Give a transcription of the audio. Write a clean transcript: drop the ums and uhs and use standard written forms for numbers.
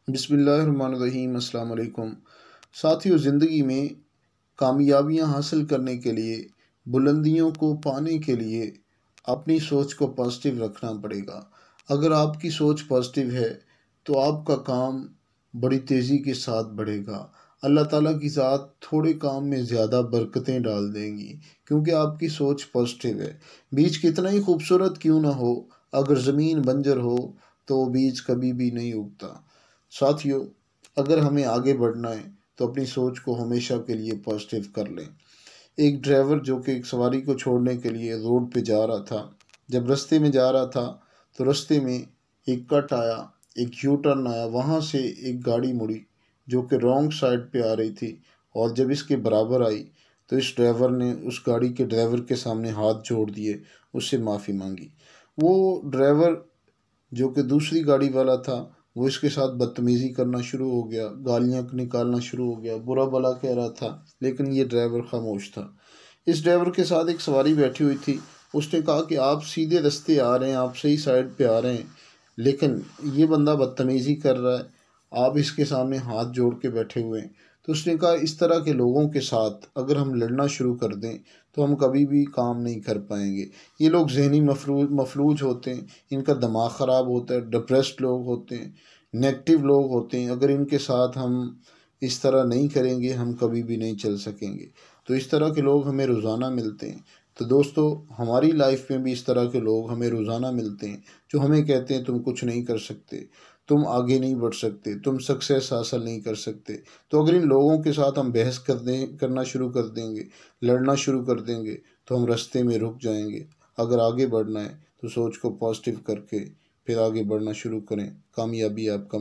बिस्मिल्लाहिर्रहमानिर्रहीम। अस्सलाम वालेकुम। साथियों, ज़िंदगी में कामयाबियाँ हासिल करने के लिए, बुलंदियों को पाने के लिए अपनी सोच को पॉजिटिव रखना पड़ेगा। अगर आपकी सोच पॉजिटिव है तो आपका काम बड़ी तेज़ी के साथ बढ़ेगा। अल्लाह ताला की ज़ात थोड़े काम में ज़्यादा बरकतें डाल देंगी, क्योंकि आपकी सोच पॉजिटिव है। बीज कितना ही खूबसूरत क्यों ना हो, अगर ज़मीन बंजर हो तो वो बीज कभी भी नहीं उगता। साथियों, अगर हमें आगे बढ़ना है तो अपनी सोच को हमेशा के लिए पॉजिटिव कर लें। एक ड्राइवर जो कि एक सवारी को छोड़ने के लिए रोड पे जा रहा था, जब रास्ते में जा रहा था तो रास्ते में एक कट आया, एक यू टर्न आया, वहाँ से एक गाड़ी मुड़ी जो कि रॉन्ग साइड पे आ रही थी, और जब इसके बराबर आई तो इस ड्राइवर ने उस गाड़ी के ड्राइवर के सामने हाथ जोड़ दिए, उससे माफ़ी मांगी। वो ड्राइवर जो कि दूसरी गाड़ी वाला था, वो इसके साथ बदतमीज़ी करना शुरू हो गया, गालियाँ निकालना शुरू हो गया, बुरा भला कह रहा था, लेकिन ये ड्राइवर खामोश था। इस ड्राइवर के साथ एक सवारी बैठी हुई थी। उसने कहा कि आप सीधे रास्ते आ रहे हैं, आप सही साइड पे आ रहे हैं, लेकिन ये बंदा बदतमीज़ी कर रहा है, आप इसके सामने हाथ जोड़ के बैठे हुए हैं। तो उसने कहा, इस तरह के लोगों के साथ अगर हम लड़ना शुरू कर दें तो हम कभी भी काम नहीं कर पाएंगे। ये लोग ज़हनी मफलूज होते हैं, इनका दिमाग ख़राब होता है, डिप्रेस्ड लोग होते हैं, नेगेटिव लोग होते हैं। अगर इनके साथ हम इस तरह नहीं करेंगे, हम कभी भी नहीं चल सकेंगे। तो इस तरह के लोग हमें रोज़ाना मिलते हैं। तो दोस्तों, हमारी लाइफ में भी इस तरह के लोग हमें रोज़ाना मिलते हैं, जो हमें कहते हैं तुम कुछ नहीं कर सकते, तुम आगे नहीं बढ़ सकते, तुम सक्सेस हासिल नहीं कर सकते। तो अगर इन लोगों के साथ हम बहस करना शुरू कर देंगे, लड़ना शुरू कर देंगे, तो हम रास्ते में रुक जाएंगे। अगर आगे बढ़ना है तो सोच को पॉजिटिव करके फिर आगे बढ़ना शुरू करें। कामयाबी आपका